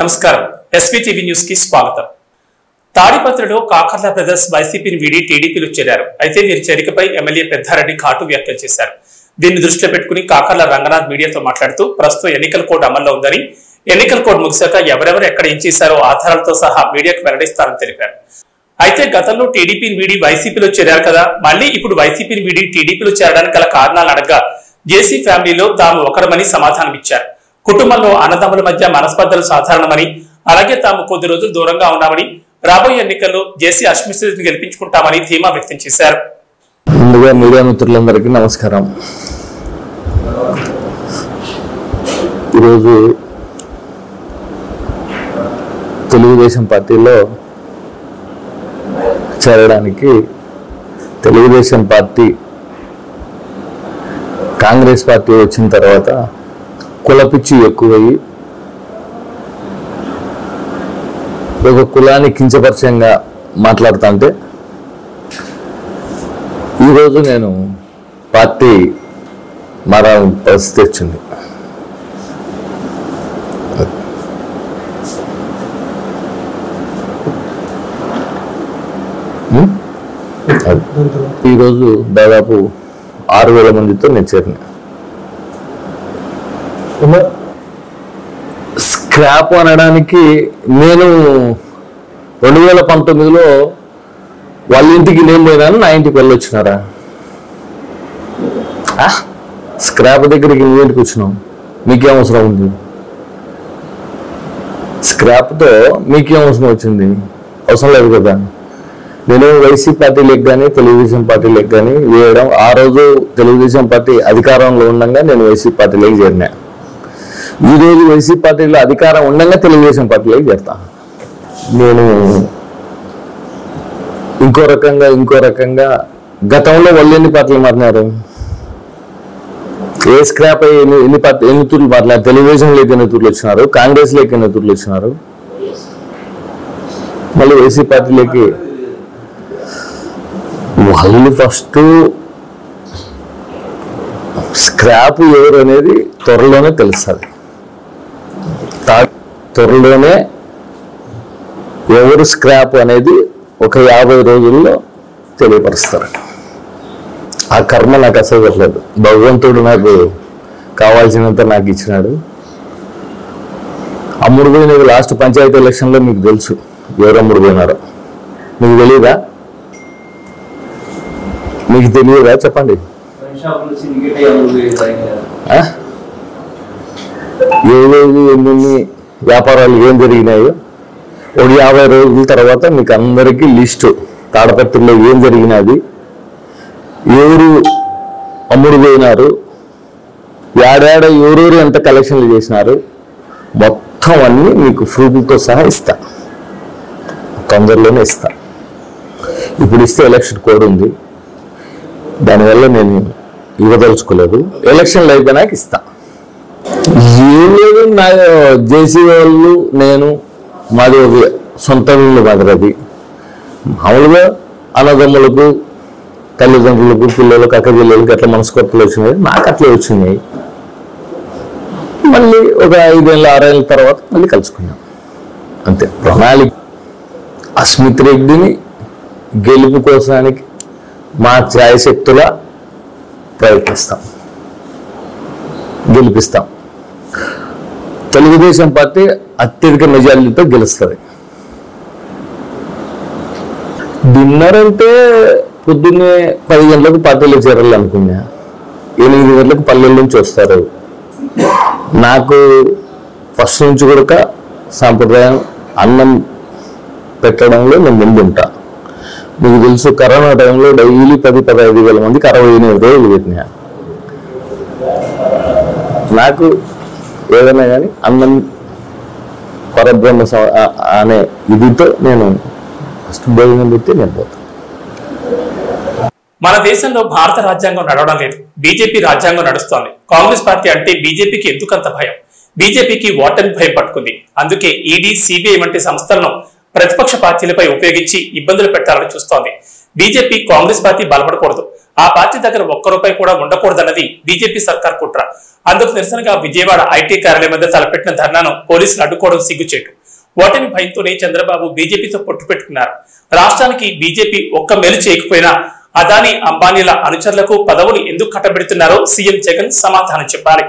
నమస్కారం ఎస్వీటీవీ న్యూస్ కి స్వాగతం. తాడిపత్రిలో కాకర్ల బ్రదర్స్ వైసీపీని వీడి టీడీపీలో చేరారు. అయితే వీరి చేరికపై ఎమ్మెల్యే పెద్దారెడ్డి ఘాటు వ్యాఖ్యలు చేశారు. దీన్ని దృష్టిలో పెట్టుకుని కాకర్ల రంగనాథ్ మీడియాతో మాట్లాడుతూ ప్రస్తుతం ఎన్నికల కోడ్ అమల్లో ఉందని, ఎన్నికల కోడ్ ముగిశాక ఎవరెవరు ఎక్కడ ఏం చేశారో ఆధారాలతో సహా మీడియాకు వెల్లడిస్తారని తెలిపారు. అయితే గతంలో టీడీపీని వీడి వైసీపీలో చేరారు కదా, మళ్లీ ఇప్పుడు వైసీపీని వీడి టీడీపీలో చేరడానికి గల కారణాలు అడగ్గా జేసీ ఫ్యామిలీలో తాము ఒకరమని సమాధానమిచ్చారు. కుటుంబంలో అన్నదమ్ముల మధ్య మనస్పర్ధలు సాధారణమని, అలాగే తాము కొద్ది రోజులు దూరంగా ఉన్నామని, రాబోయే ఎన్నికల్లో జేసీ అశ్మిశ్రీని గెలిపించుకుంటామని ధీమా వ్యక్తం చేశారు. ముందుగా మీడియా మిత్రులందరికీ నమస్కారం. ఈరోజు తెలుగుదేశం పార్టీలో చేరడానికి తెలుగుదేశం పార్టీ కాంగ్రెస్ పార్టీ వచ్చిన తర్వాత కులపిచ్చి ఎక్కువయ్యి ఒక కులాన్ని కించపరిచయంగా మాట్లాడుతుంటే ఈరోజు నేను పార్టీ మారాలని పరిస్థితి వచ్చింది. ఈరోజు దాదాపు 6,000 మందితో నేను చేరిన. స్క్రాప్ అనడానికి నేను 2019లో వాళ్ళ ఇంటికి నేను పోయినాను, నా ఇంటికి వెళ్ళొచ్చినారా? స్క్రాప్ దగ్గరికి నీ ఇంటికి వచ్చినాం, మీకేం అవసరం ఉంది? స్క్రాప్తో మీకేం అవసరం వచ్చింది? అవసరం లేదు కదా. నేను వైసీపీ పార్టీలకు కానీ తెలుగుదేశం పార్టీలకు కానీ వేయడం, ఆ రోజు తెలుగుదేశం పార్టీ అధికారంలో ఉండగా నేను వైసీపీ పార్టీలోకి చేరినా. ఈరోజు వైసీపీ పార్టీలో అధికారం ఉండగా తెలుగుదేశం పార్టీలోకి చేరుతా. నేను ఇంకో రకంగా గతంలో వాళ్ళు ఎన్ని పార్టీలు మారినారు? ఏ స్క్రాప్ ఎన్ని తూర్లు మారినారు? తెలుగుదేశంలోకి ఎన్ని తూర్లు వచ్చినారు? కాంగ్రెస్లోకి ఎన్ని తూర్లు వచ్చినారు? మళ్ళీ వైసీపీ పార్టీలోకి వాళ్ళు ఫస్ట్ స్క్రాప్ ఎవరు అనేది త్వరలోనే తెలుస్తుంది. త్వరలోనే ఎవరు స్క్రాప్ అనేది ఒక 50 రోజుల్లో తెలియపరుస్తారు. ఆ కర్మ నాకు అసలు పెట్టలేదు. భగవంతుడు నాకు కావాల్సినంత నాకు ఇచ్చినాడు. అమ్ముడు పోయినది లాస్ట్ పంచాయతీ ఎలక్షన్లో మీకు తెలుసు ఎవరు అమ్ముడు పోయినారో. మీకు తెలియదా? మీకు తెలియదా? చెప్పండి. ఏవేవి ఎన్ని వ్యాపారాలు ఏం జరిగినాయో ఒక 50 రోజుల తర్వాత మీకు అందరికీ లిస్టు, తాడపత్రిలో ఏం జరిగినది, ఎవరు అమ్ముడు పోయినారు, ఏడాడ ఎవరెవరు ఎంత కలెక్షన్లు చేసినారు, మొత్తం అన్నీ మీకు ప్రూఫ్లతో సహా ఇస్తా. తొందరలోనే ఇస్తా. ఇప్పుడు ఇస్తే ఎలక్షన్ కోడ్ ఉంది, దానివల్ల నేను ఇవ్వదలుచుకోలేదు. ఎలక్షన్లు అయిపోయినాక ఇస్తా. ఏం లేదు, నా జేసీ వాళ్ళు నేను మాది ఒక సొంత ఇల్లు మాదిరది. మామూలుగా అన్నదమ్ములకు, తల్లిదండ్రులకు, పిల్లలకు, అక్క జిల్లలకు అట్లా మనస్కొత్తలు వచ్చినాయి, నాకు అట్లే వచ్చినాయి. మళ్ళీ ఒక 5 ఏళ్ళ 6 ఏళ్ళ తర్వాత మళ్ళీ కలుసుకున్నాం అంతే. ప్రణాళిక అస్మిత్ రెడ్డిని గెలుపు కోసానికి మా ఛాయశక్తులా ప్రయత్నిస్తాం, గెలిపిస్తాం. తెలుగుదేశం పార్టీ అత్యధిక మెజారిటీతో గెలుస్తుంది. డిన్నర్ అంటే పొద్దున్నే 10 గంటలకు పార్టీలో చేరాలనుకున్నా, 8 గంటలకు పల్లెల నుంచి వస్తారు. నాకు ఫస్ట్ నుంచి కూడా సాంప్రదాయం అన్నం పెట్టడంలో నేను ముందుంటా. మీకు తెలుసు, కరోనా టైంలో డైలీ 10-15 వేల మందికి 68 రోజులు పెట్టినా. నాకు ఏదైనా కానీ అన్నం పరబ్రహ్మ అనే ఇదితో నేను ఫస్ట్ భోజనం పెట్టి నేను పోతాను. మన దేశంలో భారత రాజ్యాంగం నడవడం లేదు, బీజేపీ రాజ్యాంగం నడుస్తోంది. కాంగ్రెస్ పార్టీ అంటే బీజేపీకి ఎందుకంత భయం? బీజేపీకి ఓటమి భయం పట్టుకుంది. అందుకే ఈడీ, సిబిఐ వంటి సంస్థలను ప్రతిపక్ష పార్టీలపై ఉపయోగించి ఇబ్బందులు పెట్టాలని చూస్తోంది. బీజేపీ కాంగ్రెస్ పార్టీ బలపడకూడదు, ఆ పార్టీ దగ్గర ఒక్క రూపాయి కూడా ఉండకూడదన్నది బీజేపీ సర్కార్ కుట్ర. అందుకు నిరసనగా విజయవాడ ఐటీ కార్యాలయం వద్ద తలపెట్టిన ధర్నాను పోలీసులు అడ్డుకోవడం సిగ్గుచేటు. ఓటమి భయంతోనే చంద్రబాబు బీజేపీతో పొట్టు పెట్టుకున్నారు. రాష్ట్రానికి బీజేపీ ఒక్క మేలు చేయకపోయినా అదానీ అంబానీల అనుచరులకు పదవులు ఎందుకు కట్టబెడుతున్నారో సీఎం జగన్ సమాధానం చెప్పాలి.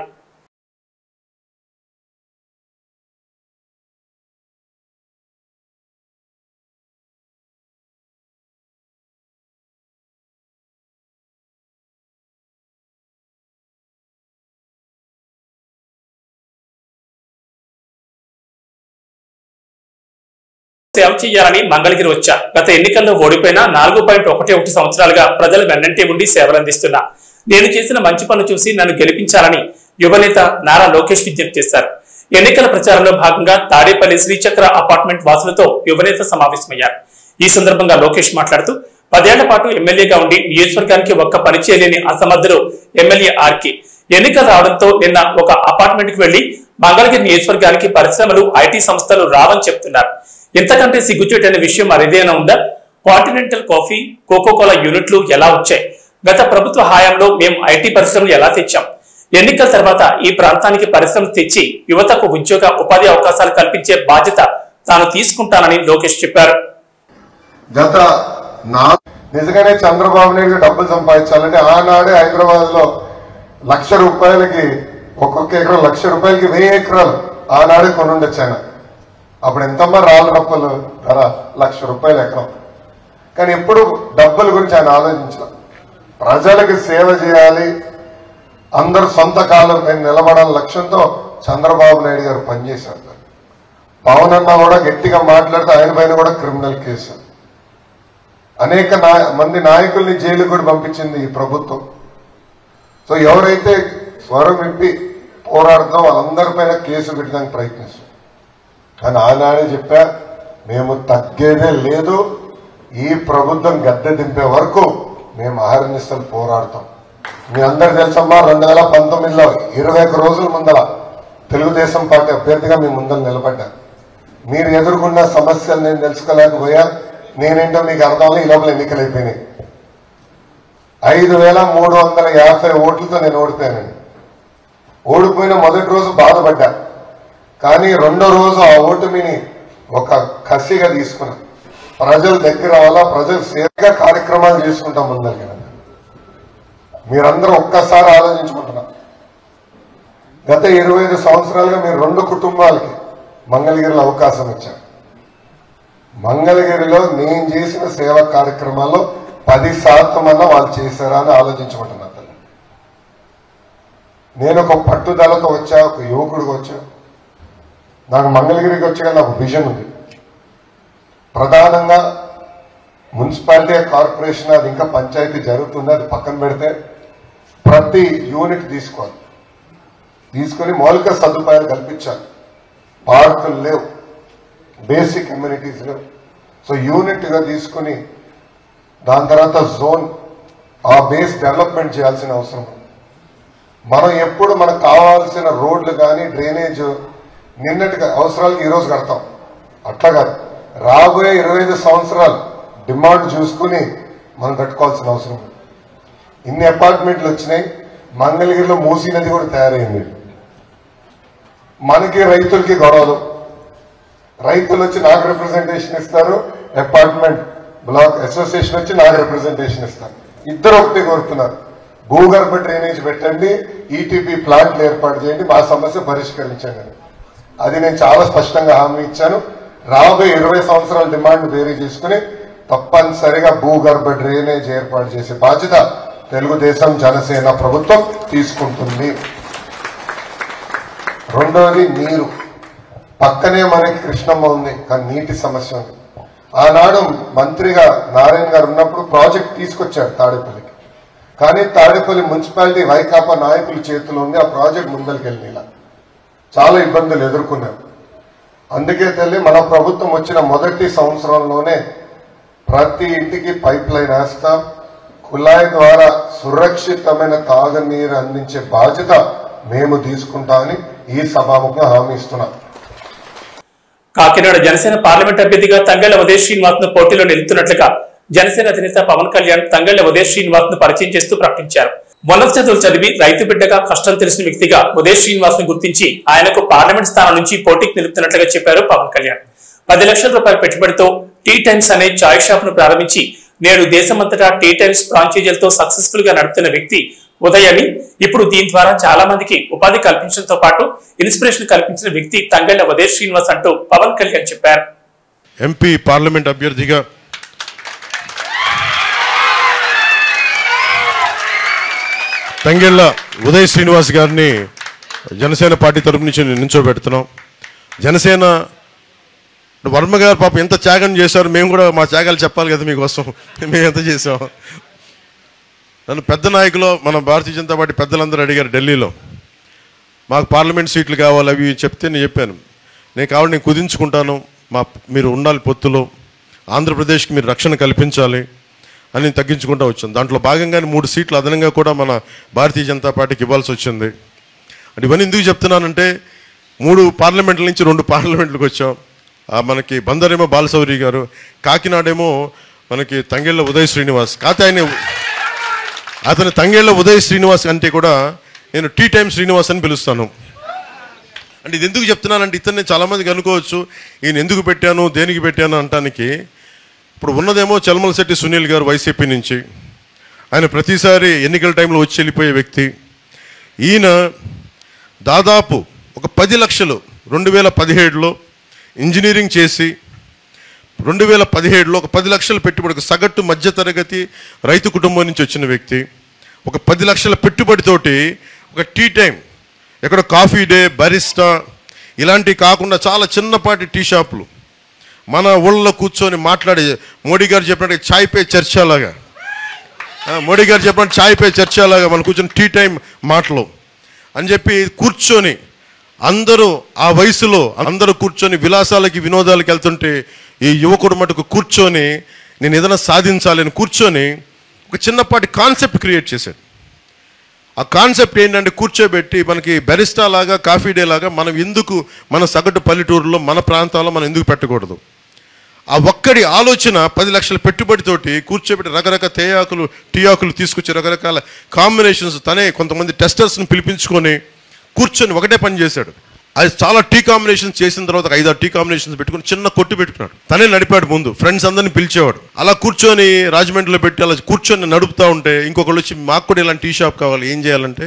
సేవ చేయాలని మంగళగిరి వచ్చా. గత ఎన్నికల్లో ఓడిపోయినా 4.11 సంవత్సరాలుగా ప్రజలు వెన్నంటే ఉండి సేవలందిస్తున్నా. నేను చేసిన మంచి పనులు చూసి నన్ను గెలిపించాలని యువనేత నారా లోకేష్ విజ్ఞప్తి చేశారు. ఎన్నికల ప్రచారంలో భాగంగా తాడేపల్లి శ్రీచక్ర అపార్ట్మెంట్ వాసులతో యువనేత సమావేశమయ్యారు. ఈ సందర్భంగా లోకేష్ మాట్లాడుతూ 10 ఏళ్ల పాటు ఎమ్మెల్యేగా ఉండి నియోజకవర్గానికి ఒక్క పని చేయలేని అసమర్థుడు ఎమ్మెల్యే ఆర్కే. ఎన్నికలు రావడంతో నిన్న ఒక అపార్ట్మెంట్ కు వెళ్లి మంగళగిరి నియోజకవర్గానికి పరిశ్రమలు, ఐటీ సంస్థలు రావని చెప్తున్నారు. ఇంతకంటే సిగ్గుచేటైన విషయం మరేదైనా ఉందా? కాంటినెంటల్ కాఫీ, కోకోకోలా యూనిట్లు ఎలా వచ్చాయి? గత ప్రభుత్వ హయాంలో మేము ఐటీ పరిశ్రమలు ఎలా తెచ్చాం? ఎన్నికల తర్వాత ఈ ప్రాంతానికి పరిశ్రమలు తెచ్చి యువతకు ఉద్యోగ ఉపాధి అవకాశాలు కల్పించే బాధ్యత తాను తీసుకుంటానని లోకేష్ చెప్పారు. నిజంగానే చంద్రబాబు నాయుడు డబ్బులు సంపాదించాలంటే ఆనాడే హైదరాబాద్ లో ₹1,00,000కి ఒక్కొక్క ఎకరం ₹1,00,000కి 1000 ఎకరాలు ఆనాడే కొనుండొచ్చు ఆయన. అప్పుడు ఎంతమ్మా రాళ్ళ డబ్బులు ధర ₹1,00,000 ఎకరం. కానీ ఎప్పుడు డబ్బుల గురించి ఆయన ఆలోచించాలి. ప్రజలకు సేవ చేయాలి, అందరు సొంత కాలం పైన నిలబడాలని లక్ష్యంతో చంద్రబాబు నాయుడు గారు పనిచేశారు. పవన్ అన్న కూడా గట్టిగా మాట్లాడితే ఆయన పైన కూడా క్రిమినల్ కేసు. అనేక మంది నాయకుల్ని జైలు కూడా పంపించింది ఈ ప్రభుత్వం. సో ఎవరైతే స్వరం విప్పి పోరాడుతున్నాం వాళ్ళందరిపైన కేసు పెట్టడానికి ప్రయత్నిస్తాం. కానీ ఆనాడే చెప్పా, మేము తగ్గేదే లేదు, ఈ ప్రభుత్వం గద్దె దింపే వరకు మేము అహర్నిశలు పోరాడతాం. మీ అందరు తెలుసమ్మా, 2019లో 21 రోజుల ముందర తెలుగుదేశం పార్టీ అభ్యర్థిగా మీ ముందర నిలబడ్డా. మీరు ఎదుర్కొన్న సమస్యలు నేను తెలుసుకోలేకపోయా. నేనేంటో మీకు అర్థం, ఈ లోపల ఎన్నికలు అయిపోయినాయి. 5,350 ఓట్లతో నేను ఓడిపోయానండి. ఓడిపోయిన మొదటి రోజు బాధపడ్డా, కానీ రెండో రోజు ఆ ఓటమిని ఒక కసిగా తీసుకున్నా. ప్రజల దగ్గర రావాలా, ప్రజలు సేవగా కార్యక్రమాలు చేసుకుంటాం ముందరికి. మీరందరూ ఒక్కసారి ఆలోచించుకుంటున్నారు. గత 25 సంవత్సరాలుగా మీరు 2 కుటుంబాలకి మంగళగిరిలో అవకాశం ఇచ్చారు. మంగళగిరిలో నేను చేసిన సేవా కార్యక్రమాల్లో 10% అన్న వాళ్ళు చేశారా అని ఆలోచించుకుంటున్నారు. నేను ఒక పట్టుదలతో వచ్చా, ఒక యువకుడిగా వచ్చా. నాకు మంగళగిరికి వచ్చే నాకు విజన్ ఉంది. ప్రధానంగా మున్సిపాలిటీ, కార్పొరేషన్, అది ఇంకా పంచాయతీ జరుగుతుంది, అది పక్కన పెడితే ప్రతి యూనిట్ తీసుకొని మౌలిక సదుపాయాలు కల్పించాలి. పార్కులు లేవు, బేసిక్ అమ్యూనిటీస్ లేవు. సో యూనిట్గా తీసుకుని దాని తర్వాత జోన్, ఆ బేస్ డెవలప్మెంట్ చేయాల్సిన అవసరం. మనం ఎప్పుడు మనకు కావాల్సిన రోడ్లు కానీ డ్రైనేజ్ నిన్నటి అవసరాలకు ఈరోజు కడతాం, అట్లా కాదు. రాబోయే 25 సంవత్సరాలు డిమాండ్ చూసుకుని మనం కట్టుకోవాల్సిన అవసరం. ఇన్ని అపార్ట్మెంట్లు వచ్చినాయి. మంగళగిరిలో మూసీ నది కూడా తయారైంది. మనకి రైతులకి గొడవలు. రైతులు వచ్చి నాకు రిప్రజెంటేషన్ ఇస్తారు, అపార్ట్మెంట్ బ్లాక్ అసోసియేషన్ వచ్చి నాకు రిప్రజెంటేషన్ ఇస్తారు. ఇద్దరు ఒకటి కోరుతున్నారు, భూగర్భ డ్రైనేజ్ పెట్టండి, ఈటీపీ ప్లాంట్లు ఏర్పాటు చేయండి, మా సమస్య పరిష్కరించండి. అది నేను చాలా స్పష్టంగా హామీ ఇచ్చాను. రాబోయే 20 సంవత్సరాల డిమాండ్ బేరీ చేసుకుని తప్పనిసరిగా భూగర్భ డ్రైనేజ్ ఏర్పాటు చేసే బాధ్యత తెలుగుదేశం జనసేన ప్రభుత్వం తీసుకుంటుంది. రెండోది నీరు. పక్కనే మనకి కృష్ణమ్మ ఉంది, కానీ నీటి సమస్య ఉంది. ఆనాడు మంత్రిగా నారాయణ గారు ఉన్నప్పుడు ప్రాజెక్ట్ తీసుకొచ్చారు తాడేపల్లికి, కానీ తాడేపల్లి మున్సిపాలిటీ వైకాపా నాయకుల చేతిలో ఉంది. ఆ ప్రాజెక్ట్ ముందరికి వెళ్ళిలా చాలా ఇబ్బందులు ఎదుర్కొన్నారు. అందుకే తల్లి, మన ప్రభుత్వం వచ్చిన మొదటి సంవత్సరంలోనే ప్రతి ఇంటికి పైప్ లైన్ వేస్తాం, కుళాయి ద్వారా సురక్షితమైన తాగునీరు అందించే బాధ్యత మేము తీసుకుంటామని ఈ సభాముఖంగా హామీ ఇస్తున్నాం. కాకినాడ జనసేన పార్లమెంట్ అభ్యర్థిగా తంగెళ్ల ఉదయ్ శ్రీనివాస్ ను పోటీలో నిలుపుతున్నట్లుగా జనసేన అధినేత పవన్ కళ్యాణ్ తంగళ్ల ఉదయ్ శ్రీనివాస్ ను పరిచయం చేస్తూ ప్రకటించారు. ఉన్నత చదువులు చదివి రైతు బిడ్డగా కష్టం తెలిసిన వ్యక్తిగా ఉదయ్ శ్రీనివాస్ ను గుర్తించి ఆయనకు పార్లమెంట్ స్థానం నుంచి పోటీకి నిలుపుతున్నట్లుగా చెప్పారు పవన్ కళ్యాణ్. 10 లక్షల రూపాయల పెట్టుబడితో టీ టైమ్స్ అనే చాయ్ షాప్ ను ప్రారంభించి నేడు దేశమంతటా టీ టైమ్స్ ఫ్రాంచైజీలతో సక్సెస్ఫుల్ గా నడుపుతున్న వ్యక్తి ఉదయ్ అని, ఇప్పుడు దీని ద్వారా చాలా మందికి ఉపాధి కల్పించడంతో పాటు ఇన్స్పిరేషన్ కల్పించిన వ్యక్తి తంగళ్ల ఉదయ్ శ్రీనివాస్ అంటూ పవన్ కళ్యాణ్ చెప్పారు. ఎంపీ పార్లమెంట్ అభ్యర్థిగా తంగెళ్ల ఉదయ్ శ్రీనివాస్ గారిని జనసేన పార్టీ తరపు నుంచి నిల్చోబెడుతున్నాం. జనసేన వర్మ గారు పాపం ఎంత త్యాగం చేశారు, మేము కూడా మా త్యాగాలు చెప్పాలి కదా మీకోసం. మేము ఎంత చేసాం. నన్ను పెద్ద నాయకులు మన భారతీయ జనతా పార్టీ పెద్దలందరూ అడిగారు ఢిల్లీలో, మాకు పార్లమెంట్ సీట్లు కావాలి అవి చెప్తే నేను చెప్పాను, నేను కావాలి నేను కుదించుకుంటాను, మీరు ఉండాలి పొత్తులో, ఆంధ్రప్రదేశ్కి మీరు రక్షణ కల్పించాలి అని తగ్గించుకుంటూ వచ్చాను. దాంట్లో భాగంగానే 3 సీట్లు అదనంగా కూడా మన భారతీయ జనతా పార్టీకి ఇవ్వాల్సి వచ్చింది. అంటే ఇవన్నీ ఎందుకు చెప్తున్నానంటే 3 పార్లమెంట్ల నుంచి 2 పార్లమెంట్లకు వచ్చాం. మనకి బందరేమో బాలశౌరి గారు, కాకినాడేమో మనకి తంగెళ్ల ఉదయ్ శ్రీనివాస్. కాకపోతే అతని తంగెళ్ల ఉదయ్ శ్రీనివాస్ అంటే కూడా నేను టీ టైమ్ శ్రీనివాస్ అని పిలుస్తాను. అంటే ఇది ఎందుకు చెప్తున్నానంటే ఇతన్ని చాలామందికి అనుకోవచ్చు ఈయన ఎందుకు పెట్టాను దేనికి పెట్టాను అంటానికి. ఇప్పుడు ఉన్నదేమో చల్మలశెట్టి సునీల్ గారు వైసీపీ నుంచి, ఆయన ప్రతిసారి ఎన్నికల టైంలో వచ్చి వెళ్ళిపోయే వ్యక్తి. ఈయన దాదాపు ఒక 10 లక్షలు 2017లో ఇంజనీరింగ్ చేసి 2017లో ఒక 10 లక్షల పెట్టుబడి, ఒక సగటు మధ్యతరగతి రైతు కుటుంబం నుంచి వచ్చిన వ్యక్తి. ఒక 10 లక్షల పెట్టుబడితోటి ఒక టీ టైం, ఎక్కడ కాఫీ డే, బరిస్టా ఇలాంటివి కాకుండా చాలా చిన్నపాటి టీ షాపులు మన ఊళ్ళో కూర్చొని మాట్లాడే, మోడీ గారు చెప్పినట్టు చాయ్ పే చర్చలాగా, మోడీ గారు చెప్పినట్టు చాయ్ పే చర్చలాగా మనం కూర్చొని టీ టైం మాటలు అని చెప్పి కూర్చొని అందరూ ఆ వయసులో అందరూ కూర్చొని విలాసాలకి వినోదాలకి వెళ్తుంటే ఈ యువకుడు మటుకు కూర్చొని నేను ఏదైనా సాధించాలని కూర్చొని ఒక చిన్నపాటి కాన్సెప్ట్ క్రియేట్ చేశాడు. ఆ కాన్సెప్ట్ ఏంటంటే కూర్చోబెట్టి మనకి బెరిస్టా లాగా కాఫీ డే లాగా మనం ఎందుకు మన సగటు పల్లెటూరులో మన ప్రాంతాల్లో మనం ఎందుకు పెట్టకూడదు. ఆ ఒక్కడి ఆలోచన 10 లక్షల పెట్టుబడితోటి కూర్చోబెట్టి రకరకాల టీ ఆకులు తీసుకొచ్చి రకరకాల కాంబినేషన్స్ తనే కొంతమంది టెస్టర్స్ని పిలిపించుకొని కూర్చొని ఒకటే పని చేశాడు. అది చాలా టీ కాంబినేషన్స్ చేసిన తర్వాత 5-6 టీ కాంబినేషన్స్ పెట్టుకుని చిన్న కొట్టు పెట్టుకున్నాడు. తనే నడిపాడు, ముందు ఫ్రెండ్స్ అందరినీ పిలిచేవాడు. అలా కూర్చొని రాజమండ్రిలో పెట్టి అలా కూర్చొని నడుపుతూ ఉంటే ఇంకొకళ్ళు వచ్చి మాకు కూడా ఇలాంటి టీ షాప్ కావాలి, ఏం చేయాలంటే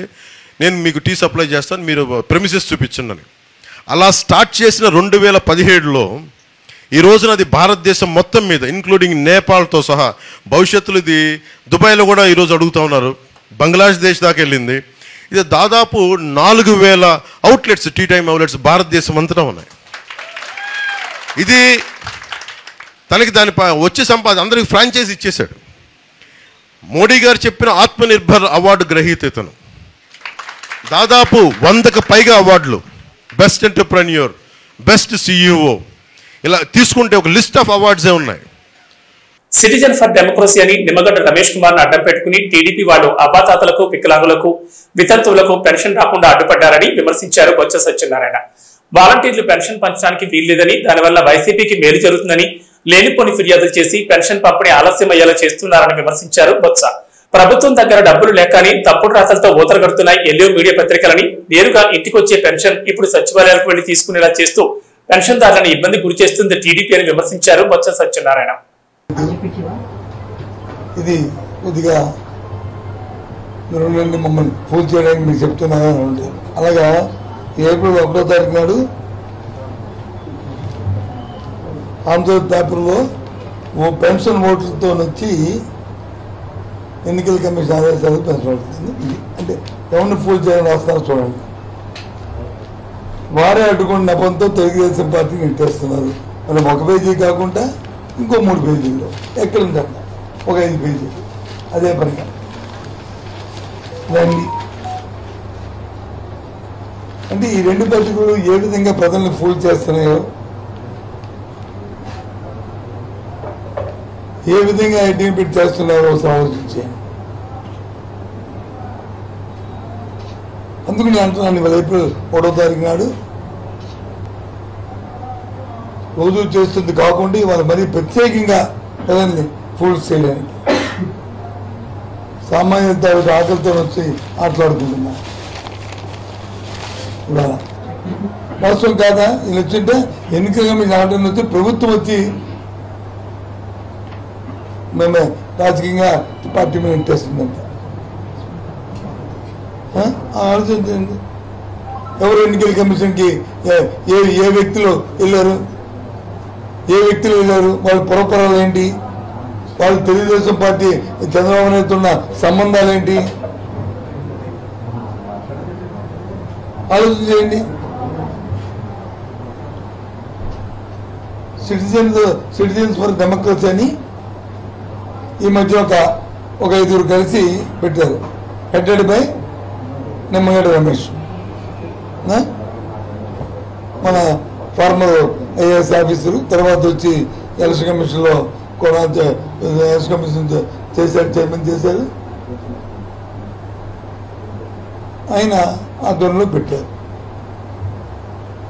నేను మీకు టీ సప్లై చేస్తాను, మీరు ప్రెమిసెస్ చూపించండి అని. అలా స్టార్ట్ చేసిన 2017లో ఈ రోజున అది భారతదేశం మొత్తం మీద ఇంక్లూడింగ్ నేపాల్తో సహా, భవిష్యత్తులో ఇది దుబాయ్లో కూడా ఈరోజు అడుగుతూ ఉన్నారు, బంగ్లాదేశ్ దాకా వెళ్ళింది. ఇది దాదాపు 4000 అవుట్లెట్స్, టీ టైమ్ అవుట్లెట్స్ భారతదేశం అంతటా ఉన్నాయి. ఇది తనకి దాని వచ్చే సంపాదన అందరికి ఫ్రాంచైజ్ ఇచ్చేశాడు. మోడీ గారు చెప్పిన ఆత్మనిర్భర్ అవార్డు గ్రహీత ఇతను. దాదాపు 100కు పైగా అవార్డులు, బెస్ట్ ఎంటర్ప్రెన్యూర్, బెస్ట్ సిఇఓ, ఇలా తీసుకుంటే ఒక లిస్ట్ ఆఫ్ అవార్డ్సే ఉన్నాయి. సిటిజన్ ఫర్ డెమోక్రసీ అని నిమ్మగడ్డ రమేష్ కుమార్ ను అడ్డం పెట్టుకుని టీడీపీ వాళ్ళు అవ్వాతాతలకు, వికలాంగులకు, వితంతువులకు పెన్షన్ రాకుండా అడ్డుపడ్డారని విమర్శించారు బొత్స సత్యనారాయణ. వాలంటీర్లు పెన్షన్ పంచడానికి వీల్లేదని, దానివల్ల వైసీపీకి మేలు జరుగుతుందని లేనిపోని ఫిర్యాదులు చేసి పెన్షన్ పంపిణీ ఆలస్యం అయ్యేలా చేస్తున్నారని విమర్శించారు బొత్స. ప్రభుత్వం దగ్గర డబ్బులు లేకని తప్పుడు రాతలతో ఊతరగడుతున్నాయి ఎల్లో మీడియా పత్రికలని, నేరుగా ఇంటికొచ్చే పెన్షన్ ఇప్పుడు సచివాలయాలకు వెళ్లి తీసుకునేలా చేస్తూ పెన్షన్దారులను ఇబ్బంది గురి చేస్తుంది టీడీపీ అని విమర్శించారు బొత్స సత్యనారాయణ. ఇది కొద్దిగా మీరు మమ్మల్ని పూజ చేయడానికి మీకు చెప్తున్నాను. అలాగా ఏప్రిల్ 1వ తారీఖు నాడు ఆంధ్రప్రదేశ్ పేపర్లో ఓ పెన్షన్ ఓటర్తో వచ్చి ఎన్నికల కమిషన్ ఆదేశాలు పెంచబడుతుంది. అంటే ఎవరిని పూజ చేయాలని రాస్తారో చూడండి. వారే అడ్డుకున్న నెపంతో తెలుగుదేశం పార్టీని నెట్టేస్తున్నారు. మనం 1 పేజీ కాకుండా ఇంకో 3 పేజీలు ఎక్కడ ఉంటారు, ఒక 5 పేజీలు అదే పనిగా రండి. అంటే ఈ 2 పత్రికలు ఏ విధంగా ప్రజల్ని ఫూల్ చేస్తున్నాయో, ఏ విధంగా ఐటీ పెట్టి చేస్తున్నారో ఆలోచించాను. అందుకు నేను అంటున్నాను, ఇవాళ ఏప్రిల్ 1వ తారీఖు నాడు రోజు చేస్తుంది కాకుండా ఇవాళ మరీ ప్రత్యేకంగా ప్రజల్ని ఫూల్స్ చేయడానికి. సామాన్య తాలూకు ఆకలితో వచ్చి ఆటలాడుకుంటున్నారు ఇవాళ. వాస్తవం కాదా? వీళ్ళు వచ్చింటే ఎన్నికలుగా మీకు ఆటలు వచ్చి ప్రభుత్వం వచ్చి మేము రాజకీయంగా పార్టీ మీద ఇంట్రెస్ట్ ఉందంట. ఆలోచించండి. ఎవరు ఎన్నికల కమిషన్కి ఏ వ్యక్తులు వెళ్ళారు, వాళ్ళ పురపరాలు ఏంటి, వాళ్ళు తెలుగుదేశం పార్టీ చంద్రబాబు నాయుడుతో ఉన్న సంబంధాలు ఏంటి ఆలోచించేయండి. సిటిజన్స్ ఫర్ డెమోక్రసీ అని ఈ మధ్య ఒక 5 కలిసి పెట్టారు, హెడెడ్ బై నిమ్మగడ్డ రమేష్, మన ఫార్మర్ ఐఏఎస్ ఆఫీసరు, తర్వాత వచ్చి ఎలక్షన్ కమిషన్లో కూడా ఎలక్షన్ కమిషన్ చేశారు, చైర్మన్ చేశారు. ఆయన ఆధ్వర్యంలో పెట్టారు.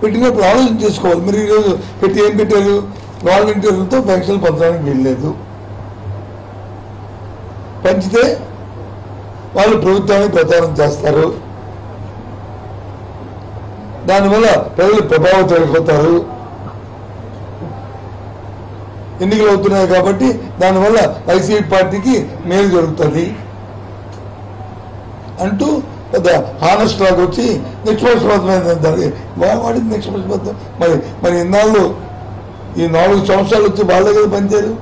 పెట్టినప్పుడు ఆలోచన చేసుకోవాలి. మీరు ఈరోజు ఏం పెట్టారు? వాలంటీర్లతో పెన్షన్లు పంచడానికి వీల్లేదు. పెంచితే వాళ్ళు ప్రభుత్వాన్ని ప్రచారం చేస్తారు, దానివల్ల ప్రజలు ప్రభావితం అయిపోతారు. ఎన్నికలు అవుతున్నాయి కాబట్టి దానివల్ల వైసీపీ పార్టీకి మేలు జరుగుతుంది అంటూ పెద్ద హానెస్ట్ లాగా వచ్చి నిష్పక్షపాతమైన వాడింది నిష్పక్షపాతం. మరి ఇన్నాళ్ళు ఈ 4 సంవత్సరాలు వచ్చి వాళ్ళ దగ్గర పనిచేయరు.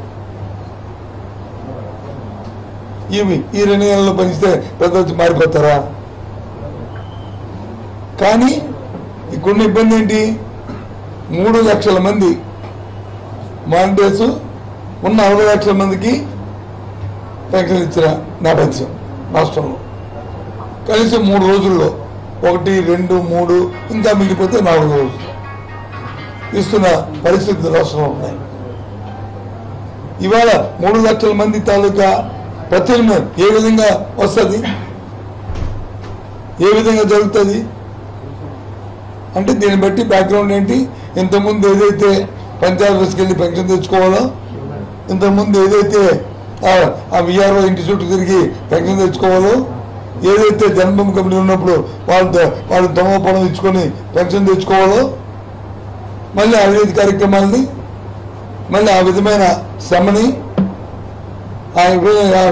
ఈ 2 నెలల్లో పనిస్తే పెద్ద వచ్చి మారిపోతారా? కానీ ఇక్కడున్న ఇబ్బంది ఏంటి? 3 లక్షల మంది వాలంటీర్స్ ఉన్న 60 లక్షల మందికి పెన్షన్ ఇచ్చిన నేపథ్యం రాష్ట్రంలో. కనీసం 3 రోజుల్లో 1, 2, 3 ఇంకా మిగిలిపోతే 4 రోజులు ఇస్తున్న పరిస్థితులు రాష్ట్రంలో ఉన్నాయి. ఇవాళ 3 లక్షల మంది తాలూకా ప్రత్యామ్నాయం ఏ విధంగా వస్తుంది, ఏ విధంగా జరుగుతుంది అంటే దీన్ని బట్టి బ్యాక్గ్రౌండ్ ఏంటి? ఇంతకుముందు ఏదైతే పంచాయత్ ఆఫీస్కి వెళ్ళి పెన్షన్ తెచ్చుకోవాలో, ఇంతకుముందు ఏదైతే ఆ విఆర్ఓ ఇంటి చుట్టూ తిరిగి పెన్షన్ తెచ్చుకోవాలో, ఏదైతే జన్మభూమి కమిటీ ఉన్నప్పుడు వాళ్ళు దొంగ పొలం ఇచ్చుకొని పెన్షన్ తెచ్చుకోవాలో, మళ్ళీ అవినీతి కార్యక్రమాలని, మళ్ళీ ఆ విధమైన శ్రమని, ఆ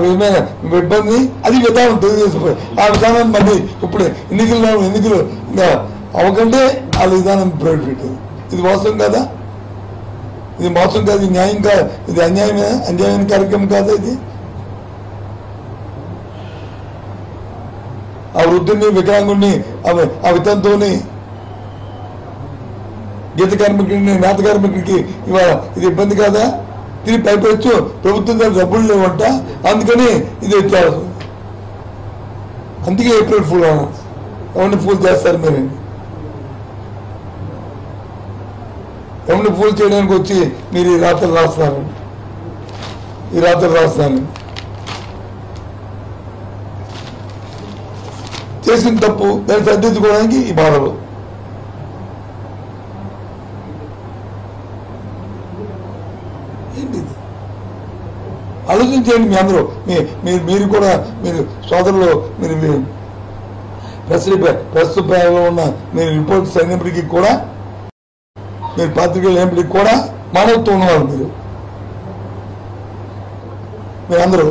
విధమైన ఇబ్బంది, అది విధానం తెలియజేసిపోయి ఆ విధానాన్ని మళ్ళీ ఇప్పుడు ఎన్నికలు ఇంకా అవకంటే వాళ్ళ విధానం ప్రవేశపెట్టారు. ఇది మోసం కాదా? ఇది మోసం కాదు, ఇది న్యాయం కాదు, ఇది అన్యాయమైన కార్యక్రమం కాదా? ఇది ఆ వృద్ధుని వికలాంగుడిని ఆ వితంతో గీత కార్మికుడిని నేత కార్మికుడికి ఇవాళ ఇది ఇబ్బంది కాదా? తిరిగి పైపెచ్చు ప్రభుత్వం దగ్గర డబ్బులు లేవంట, అందుకని ఇది ఎత్తారు. అందుకే ఏప్రిల్ ఫుల్ ఎవరిని ఫూల్ చేస్తారు మీరు? ఎవరిని ఫూల్ చేయడానికి వచ్చి మీరు ఈ రాత్రులు రాస్తున్నారు, చేసిన తప్పు దాన్ని సరిదిద్దుకోవడానికి ఈ బాధలు. ఏంటిది ఆలోచించండి. మీ అందరూ మీరు కూడా మీరు సోదరులు మీరు ప్రస్తుతంలో ఉన్న మీరు రిపోర్ట్స్ అయినప్పటికీ కూడా, మీరు పత్రికలు అయినప్పటికీ కూడా మానవత్వం ఉన్నవారు మీరందరూ.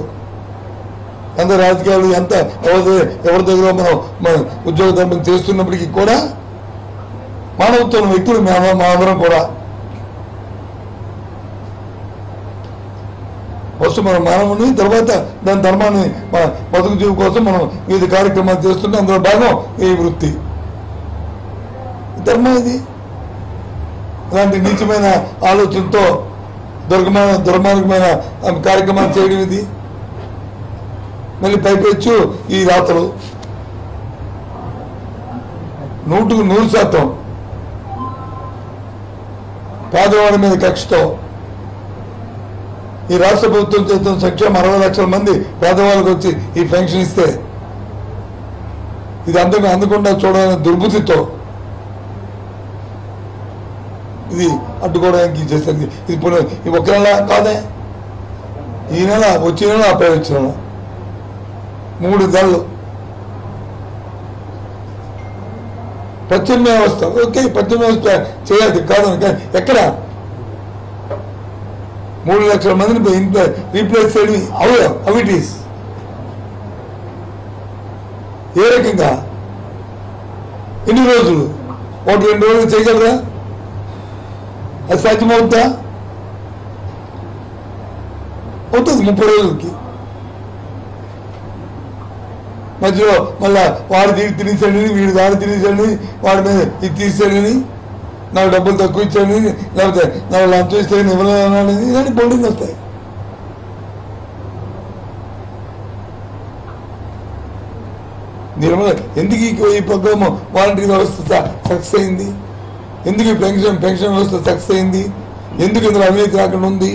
ఎంత రాజకీయాలు ఎంత ఎవరి దగ్గర మనం ఉద్యోగ ధర్మం చేస్తున్నప్పటికీ కూడా మానవత్వం వ్యక్తులు మా అందరం కూడా. ఫస్ట్ మనం మానవుని, తర్వాత దాని ధర్మాన్ని బతుకు జీవి కోసం మనం వివిధ కార్యక్రమాలు చేస్తుంటే అందులో భాగం ఈ వృత్తి, ధర్మం. ఇది ఇలాంటి నీచమైన ఆలోచనతో దుర్మార్గమైన కార్యక్రమాలు చేయడం ఇది. మళ్ళీ పైపెచ్చు ఈ రాతలు 100% పేదవాడి మీద కక్షతో ఈ రాష్ట్ర ప్రభుత్వం చేస్తున్న సంక్షేమం 60 లక్షల మంది పేదవాళ్ళకి వచ్చి ఈ పెన్షన్ ఇస్తే ఇది అందకుండా చూడాలనే దుర్బుద్ధితో ఇది అడ్డుకోవడానికి చేసేది. ఇది ఒకవేళ కాదే, ఈ నెల వచ్చే నెల అప్పై వచ్చిన 3 నెలలు ప్రత్యామ్నాయ వ్యవస్థ. ఓకే, ప్రత్యామ్నాయ వ్యవస్థ చేయాలి కాదు. ఎక్కడ 3 లక్షల మందిని రీప్లేస్ చేయడం అవిటీస్ ఏ రకంగా ఎన్ని రోజులు? 1-2 రోజులు చేయగలరా? అది సాధ్యమవుతుందా? అవుతుంది 30 రోజులకి. మధ్యలో మళ్ళా వాడు తినేసాడని వీడు దాడి తినేసాడని వాడి మీద ఇది తీసాడని నాకు డబ్బులు తక్కువ ఇచ్చాడని లేకపోతే నాకు లంచం ఇస్తాడని ఇవ్వలేదని ఇలాంటి బోల్డింగ్ వస్తాయి. నిర్మల ఎందుకు ఈ ప్రోగ్రామ్ వాలంటరీ వ్యవస్థ సక్సెస్ అయింది? ఎందుకు ఈ పెన్షన్ వ్యవస్థ సక్సెస్ అయింది? ఎందుకు ఇందులో అవినీతి రాకుండా ఉంది?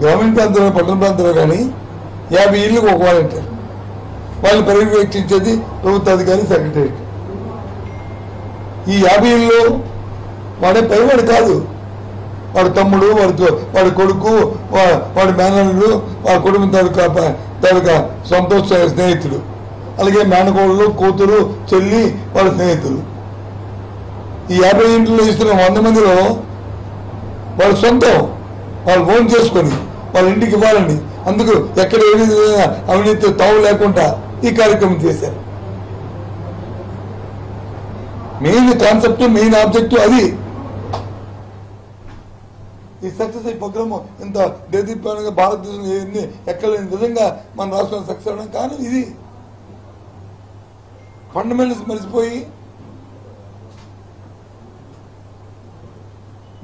గ్రామీణ ప్రాంతంలో పట్టణ ప్రాంతంలో కానీ 50 ఇళ్ళకు ఒక వాలంటీర్, వాళ్ళు పర్యవేక్షించేది ప్రభుత్వ అధికారి, సెక్రటరీ. ఈ 50 ఇళ్ళు వాడే పైవాడు కాదు, వాడి తమ్ముడు, వాడి కొడుకు, వాడి మేనల్లుడు, వాడి కుటుంబం తాలూకా సొంత స్నేహితుడు, అలాగే మేనకోళ్ళు, కూతురు, చెల్లి, వాళ్ళ స్నేహితులు. ఈ 50 ఇంట్లో ఇస్తున్న 100 మందిలో వాళ్ళ సొంతం, వాళ్ళు ఫోన్ చేసుకొని వాళ్ళ ఇంటికి ఇవ్వాలని, అందుకు ఎక్కడ ఏ విధంగా అవినీతి తావు లేకుండా ఈ కార్యక్రమం చేశారు. మెయిన్ కాన్సెప్ట్, మెయిన్ ఆబ్జెక్ట్ అది. ఈ సక్సెస్ ఈ ప్రోగ్రామ్ ఇంత దేదీప్యంగా భారతదేశంలో ఎక్కడ లేని విధంగా మన రాష్ట్రంలో సక్సెస్ అవడం కానీ ఇది ఫండమెంటల్స్ మర్చిపోయి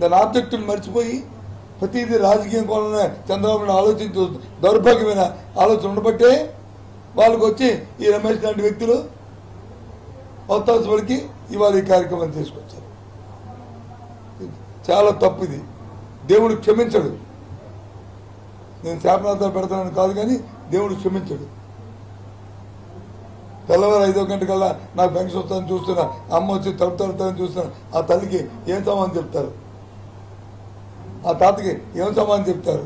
దాని ఆబ్జెక్టులు మర్చిపోయి ప్రతిదీ రాజకీయం కోణంలో చంద్రబాబు ఆలోచించు దౌర్భాగ్యమైన ఆలోచన ఉండబట్టే వాళ్ళకి వచ్చి ఈ రమేష్ లాంటి వ్యక్తులు అవతాసపడికి ఇవాళ ఈ కార్యక్రమం తీసుకొచ్చారు. చాలా తప్పు ఇది. దేవుడు క్షమించడు. నేను శాపనార్థాలు పెడతానని కాదు, కానీ దేవుడు క్షమించడు. తెల్లవారు 5 గంటకల్లా నాకు పెన్షన్ వస్తుందని చూస్తున్నా, అమ్మ వచ్చి తడుతారని చూస్తున్నా, ఆ తల్లికి ఏం సమానం చెప్తారు? ఆ తాతకి ఏం సమానం చెప్తారు?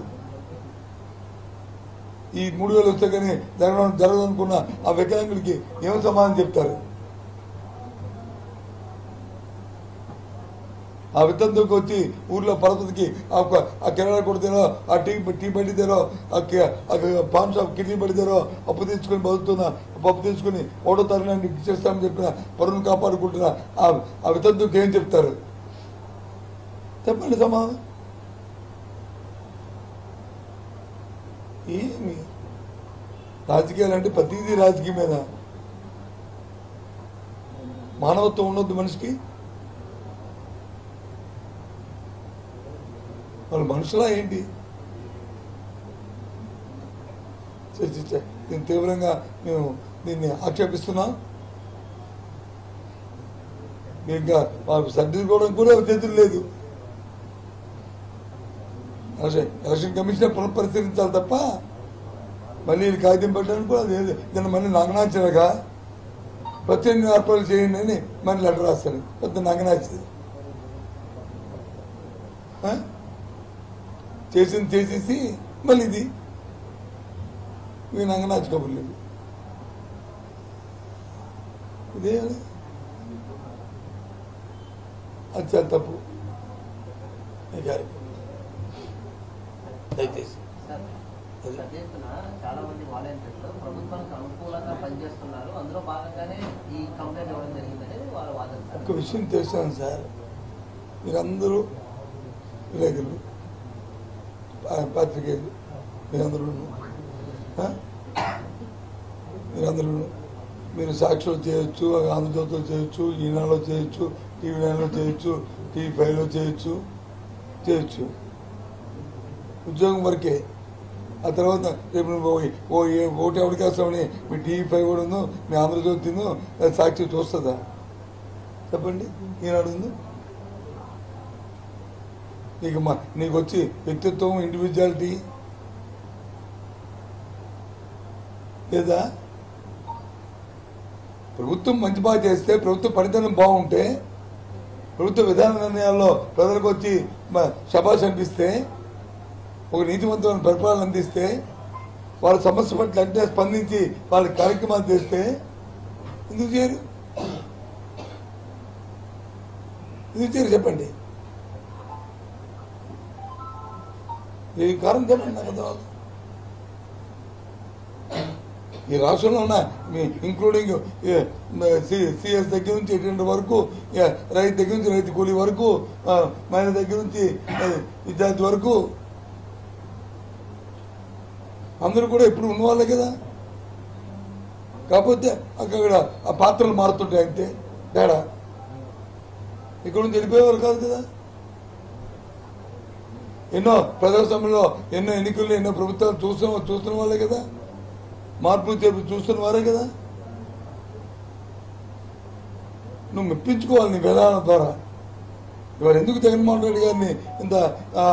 ఈ 3000 వస్తే కానీ జరగదనుకున్న ఆ వికలాంగులకి ఏం సమానం చెప్తారు? ఆ వితంతుకి వచ్చి ఊర్లో పరపతికి ఆ కిరాణా కొడితేనో, ఆ టీ పడితేనో, ఆ పాన్ షాప్ కిడ్నీ పడితేనో అప్పు తెచ్చుకొని బతుకుతున్నా, పప్పు తెచ్చుకొని 1వ తరగతి చేస్తామని చెప్పిన పరువును కాపాడుకుంటున్నా ఆ వితంతుకి ఏం చెప్తారు? చెప్పండి సమాధానం. ఏమి రాజకీయాలు అంటే ప్రతిదీ రాజకీయమేనా? మానవత్వం ఉండొద్దు మనిషికి? వాళ్ళు మనుషులా ఏంటి? దీన్ని తీవ్రంగా మేము దీన్ని ఆక్షేపిస్తున్నాం. ఇంకా వాళ్ళకి సర్దిద్దుకోవడం కూడా చేతులు లేదు. ఎలక్షన్ కమిషన్ పునఃపరిశీలించాలి తప్ప మళ్ళీ కాగితం పెట్టడానికి కూడా దీన్ని మళ్ళీ నగనాచనగా ప్రత్యేక ఏర్పాటు చేయండి అని మళ్ళీ లెటర్ రాస్తాను. పెద్ద నగనాచి చేసేసి మళ్ళీ ఇది మీ నంగనాచి కబుర్లు ఇదే. అది చాలా తప్పు. దయచేసి చాలా మంది వాలంటీర్లు ప్రభుత్వానికి అనుకూలంగా పనిచేస్తున్నారు, అందులో భాగంగానే ఈ కంప్లైంట్ ఇవ్వడం జరిగిందని వాళ్ళ వాదన. ఒక విషయం తెలుసాను సార్, మీరందరూ విలేకరులు, పాత్రికేయులు, మీరందరూ మీరు సాక్షిలో చేయొచ్చు, ఆంధ్రజ్యోతిలో చేయొచ్చు, ఈనాడులో చేయొచ్చు, టీవీ 9లో చేయొచ్చు, టీవీ 5లో చేయొచ్చు. ఉద్యోగం వరకే. ఆ తర్వాత రేపు నువ్వు ఓటు ఎవరికి వేస్తామని మీ టీవీ 5 కూడా ఉందో, మీ ఆంధ్రజ్యోతి ఉందో, సాక్షి చూస్తుందా? చెప్పండి. ఈనాడు ఉందో? నీకు వచ్చి వ్యక్తిత్వం, ఇండివిజువాలిటీ లేదా? ప్రభుత్వం మంచి బాగా చేస్తే, ప్రభుత్వ పనితనం బాగుంటే, ప్రభుత్వ విధాన నిర్ణయాల్లో ప్రజలకు వచ్చి శభాష్ అనిపిస్తే ఒక నీతివంతమైన పరిపాలన అందిస్తే, వాళ్ళ సమస్య పట్ల అంటే స్పందించి వాళ్ళ కార్యక్రమాలు చేస్తే ఎందుకు చేయరు? ఎందుకు చేయరు చెప్పండి? ఈ కారణం చెప్పండి నాకు అర్థం. ఈ రాష్ట్రంలో ఉన్న ఇంక్లూడింగ్ సిఎస్ దగ్గర నుంచి ఎటువంటి వరకు, రైతు దగ్గర నుంచి రైతు కూలీ వరకు, మహిళ దగ్గర నుంచి విద్యార్థి వరకు అందరూ కూడా ఇప్పుడు ఉన్నవాళ్ళే కదా. కాకపోతే అక్కడ ఆ పాత్రలు మారుతుంటాయి అంతే తేడా. ఇక్కడ నుంచి వెళ్ళిపోయేవారు కాదు కదా. ఎన్నో ప్రజాస్వామ్యంలో ఎన్నో ఎన్నికల్లో ఎన్నో ప్రభుత్వాలు చూస్తున్న వాళ్ళే కదా. మార్పులు చేర్పు చూస్తున్న వారే కదా. నువ్వు మెప్పించుకోవాలి నీ విధానం ద్వారా. ఇవాళ ఎందుకు జగన్మోహన్ రెడ్డి గారిని ఇంత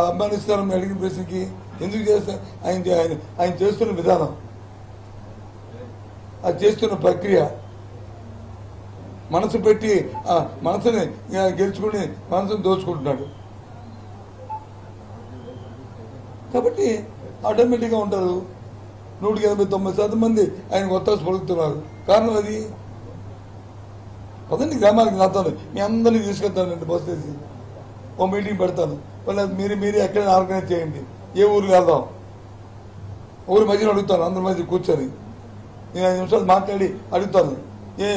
అభిమానిస్తారని అడిగిన ప్రశ్నకి ఎందుకు చేస్తారు? ఆయన చేస్తున్న విధానం, అది చేస్తున్న ప్రక్రియ, మనసు పెట్టి మనసుని గెలుచుకుని మనసుని దోచుకుంటున్నాడు. కాబట్టి ఆటోమేటిక్గా ఉంటారు. 189% మంది ఆయన ఒత్తాసు పలుకుతున్నారు. కారణం అది. పదండి గ్రామాలకు నాతాను, మీ అందరినీ తీసుకెళ్తానండి బస్ చేసి ఓ మీటింగ్ పెడతాను. మళ్ళీ మీరే ఎక్కడైనా ఆర్గనైజ్ చేయండి. ఏ ఊరికి వెళ్దాం, ఊరి మధ్యలో అడుగుతాను. అందరి మధ్య కూర్చొని నేను 5 నిమిషాలు మాట్లాడి అడుగుతాను.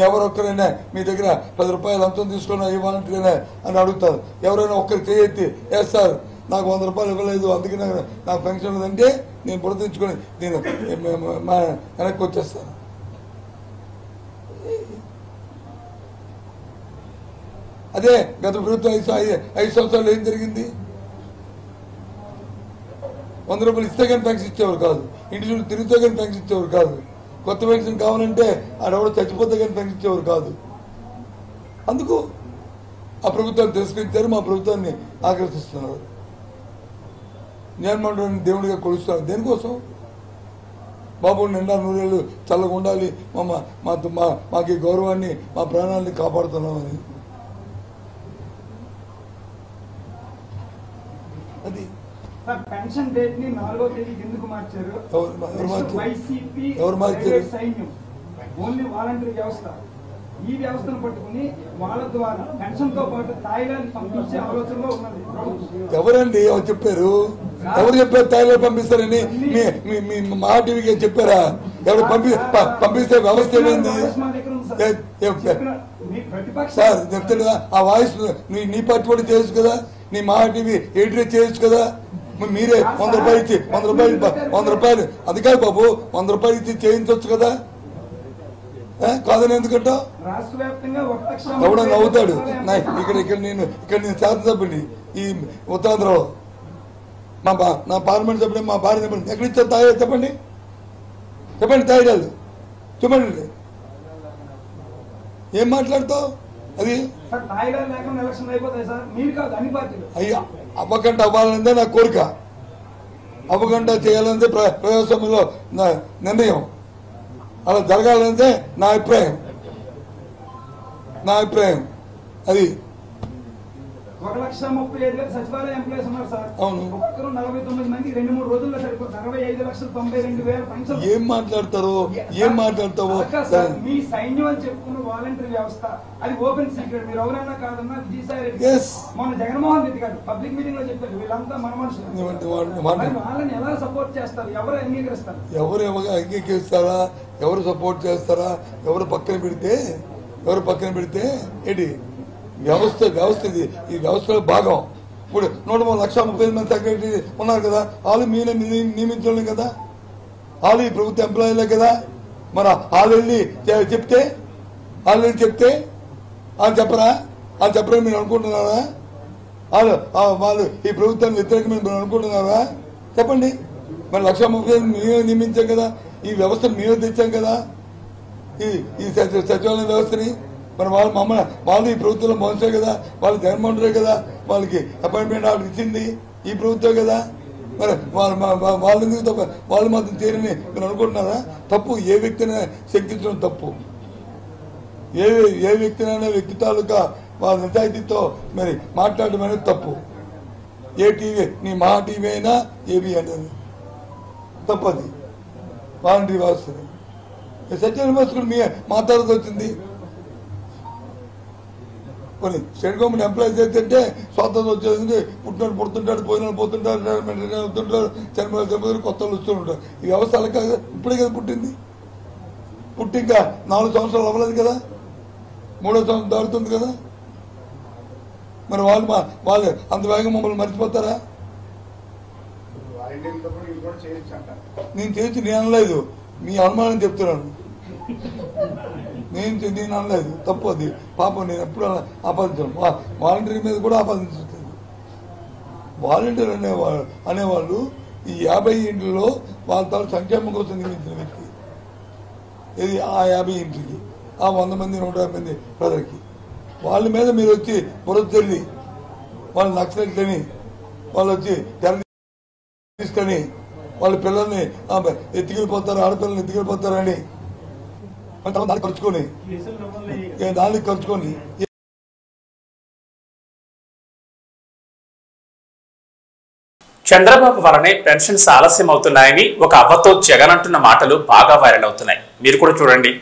ఎవరొక్కరైనా మీ దగ్గర 10 రూపాయలు అంతం తీసుకున్నా ఏ వాలంటీర్నా అని అడుగుతాను. ఎవరైనా ఒక్కరు చేయెత్తి సార్ నాకు 100 రూపాయలు ఇవ్వలేదు అందుకే నాకు పెన్షన్ ఉందంటే నేను ప్రవర్తించుకొని నేను వెనక్కి వచ్చేస్తాను. అదే గత ప్రభుత్వం 5 సంవత్సరాలు ఏం జరిగింది? 100 రూపాయలు ఇస్తే కానీ పెన్షన్ ఇచ్చేవారు కాదు. ఇంటి చుట్టూ తిరిగితే కానీ పెన్షన్ ఇచ్చేవారు కాదు. కొత్త పెన్షన్ కావాలంటే ఆడెవడో చచ్చిపోతే కానీ పెన్షన్ ఇచ్చేవారు కాదు. అందుకు ఆ ప్రభుత్వాన్ని తిరస్కరించారు, మా ప్రభుత్వాన్ని ఆకర్షిస్తున్నారు. జగన్మోహన్ దేవుడిగా కొలుస్తున్నారు. దేనికోసం? బాబు నిండా 100 ఏళ్ళు చల్లగా ఉండాలి, మాకు ఈ గౌరవాన్ని మా ప్రాణాన్ని కాపాడుతున్నామని. అది పెన్షన్ డేట్ ని 4వ తేదీకి ఎందుకు మార్చారు? వైసీపీ సైన్యం ఓన్లీ వాలంటీర్ వ్యవస్థ, ఈ వ్యవస్థను పట్టుకుని వాళ్ళ ద్వారా పెన్షన్ తో పాటు తాయిలాండ్ పంపించే ఆలోచనలో ఉన్నది. ఎవరండి ఎవరు చెప్పారు? ఎవరు చెప్పారు తాయిలాండ్ పంపిస్తారని? మీ మా టీవీకి చెప్పారా? ఎవరు పంపిస్తే వ్యవస్థ ఏమైంది సార్? చెప్తాడు ఆ వాయిస్ నీ పార్టీ కూడా చేయొచ్చు కదా, నీ మా టీవీ ఎడిటర్ చేయొచ్చు కదా. మీరే 100 రూపాయలు ఇచ్చి 100 రూపాయలు అది కాదు బాబు, 100 రూపాయలు ఇచ్చి చేయించవచ్చు కదా. కాదని ఎందుకంటా? ఎవడో నవ్వుతాడు. ఇక్కడ నేను శాసనసభ్యుని ఈ ఉత్తరాంధ్రలో నా పార్లమెంట్ సభ్యుడు మా భార్య చెప్పండి ఎక్కడ ఇచ్చారు తాయి చెప్పండి తాయిరాలు చెప్పండి. ఏం మాట్లాడుతావు? అది అయ్యా అవ్వకుండా అవ్వాలనేదే నా కోరిక, అవ్వకుండా చేయాలనేదే ప్రజాస్వామ్యంలో నా నిర్ణయం, అలా జరగాలనేదే నా అభిప్రాయం. అది 1,35,000 సచివాలయ ఎంప్లాయీస్ ఉన్నారు సార్. అవును, ఒక్కరు 49 మంది 2-3 రోజుల్లో సరిపోతుంది. 65,92,000 పెన్షన్. ఏం మాట్లాడతావు? మీ సైన్యం అని చెప్పుకున్న వాలంటీర్ వ్యవస్థ అది ఓపెన్ సీక్రెట్. మీరు ఎవరైనా కాదన్నా విజయసాయి రెడ్డి మొన్న జగన్మోహన్ రెడ్డి గారు పబ్లిక్ మీటింగ్ లో చెప్పారు వీళ్ళంతా మన మనుషులు. వాళ్ళని ఎలా సపోర్ట్ చేస్తారు? ఎవరు అంగీకరిస్తారు? ఎవరు అంగీకరిస్తారా? ఎవరు సపోర్ట్ చేస్తారా? ఎవరు పక్కన పెడితే ఏంటి వ్యవస్థ ఇది. ఈ వ్యవస్థలో భాగం. ఇప్పుడు 1,30,35,000 మంది సెక్రటరీ ఉన్నారు కదా, వాళ్ళు మీరే నియమించడం కదా, వాళ్ళు ఈ ప్రభుత్వ ఎంప్లాయీలే కదా. మరి వాళ్ళు వెళ్ళి చెప్తే వాళ్ళు చెప్పరా మీరు అనుకుంటున్నారా? వాళ్ళు ఈ ప్రభుత్వాన్ని వ్యతిరేకమైన మీరు అనుకుంటున్నారా? చెప్పండి. మరి 1,30,000 మేమే నియమించాం కదా, ఈ వ్యవస్థను మేమే తెచ్చాం కదా, ఈ సచివాలయ వ్యవస్థని. మరి వాళ్ళు ఈ ప్రభుత్వంలో మోసే కదా, వాళ్ళు జగన్మోహన్ రెడ్డి కదా వాళ్ళకి అపాయింట్మెంట్ ఆర్డర్ ఇచ్చింది ఈ ప్రభుత్వం కదా. మరి వాళ్ళు మాత్రం చేరని మీరు అనుకుంటున్నారా? తప్పు. ఏ వ్యక్తిని శంకించడం తప్పు. ఏ వ్యక్తినైనా వ్యక్తి తాలూకా వాళ్ళ నిజాయితీతో మరి మాట్లాడడం అనేది తప్పు. ఏ టీవీ నీ మా టీవీ అయినా ఏబీ అనేది తప్పది వాలంటరీ వ్యవస్థ సచివాలయ వ్యవస్థ కూడా మీ మాట్లాడాల్సి వచ్చింది. కొన్ని స్టేట్ గవర్నమెంట్ ఎంప్లాయీస్ అయితే స్వాతంత్రం వచ్చేది పుట్టినోడు పుడుతుంటాడు, పోయిన పోతుంటారు, అవుతుంటారు, చనిపోయి కొత్త వాళ్ళు వస్తూ ఉంటారు. ఈ వ్యవస్థ అలా కాదు, ఇప్పుడే కదా పుట్టింది. పుట్టి ఇంకా 4 సంవత్సరాలు అవ్వలేదు కదా, 3వ సంవత్సరం దాడుతుంది కదా. మరి వాళ్ళు అంత వేగంగా మమ్మల్ని మర్చిపోతారా? నేను చేసి నేను అనలేదు, మీ అనుమానం చెప్తున్నాను. నేను అనలేదు, తప్పు అది. పాపం నేను ఎప్పుడు ఆపాదించాను. వాలంటీర్ మీద కూడా ఆపాదించట్లేదు. వాలంటీర్ అనేవాళ్ళు ఈ 50 ఇంట్లో వాళ్ళ తాను సంక్షేమం కోసం నియమించిన వ్యక్తి. ఇది ఆ 50 ఇంటికి, ఆ 100 మంది 150 మంది ప్రజలకి. వాళ్ళ మీద మీరు వచ్చి బురదల్లి వాళ్ళు నక్సలైట్లని వాళ్ళు వచ్చి తెర తీసుకొని వాళ్ళ పిల్లల్ని ఎత్తుకెళ్ళిపోతారు, ఆడపిల్లల్ని ఎత్తుకెళ్ళిపోతారని దాన్ని ఖర్చుకొని చంద్రబాబు వలనే పెన్షన్స్ ఆలస్యం అవుతున్నాయని ఒక అవ్వతో జగన్ అంటున్న మాటలు బాగా వైరల్ అవుతున్నాయి. మీరు కూడా చూడండి.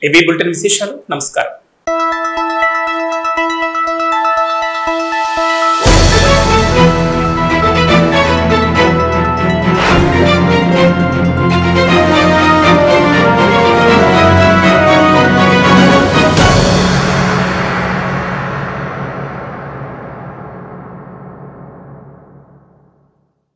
ఇవి బులెటిన్ విశేషాలు. నమస్కారం.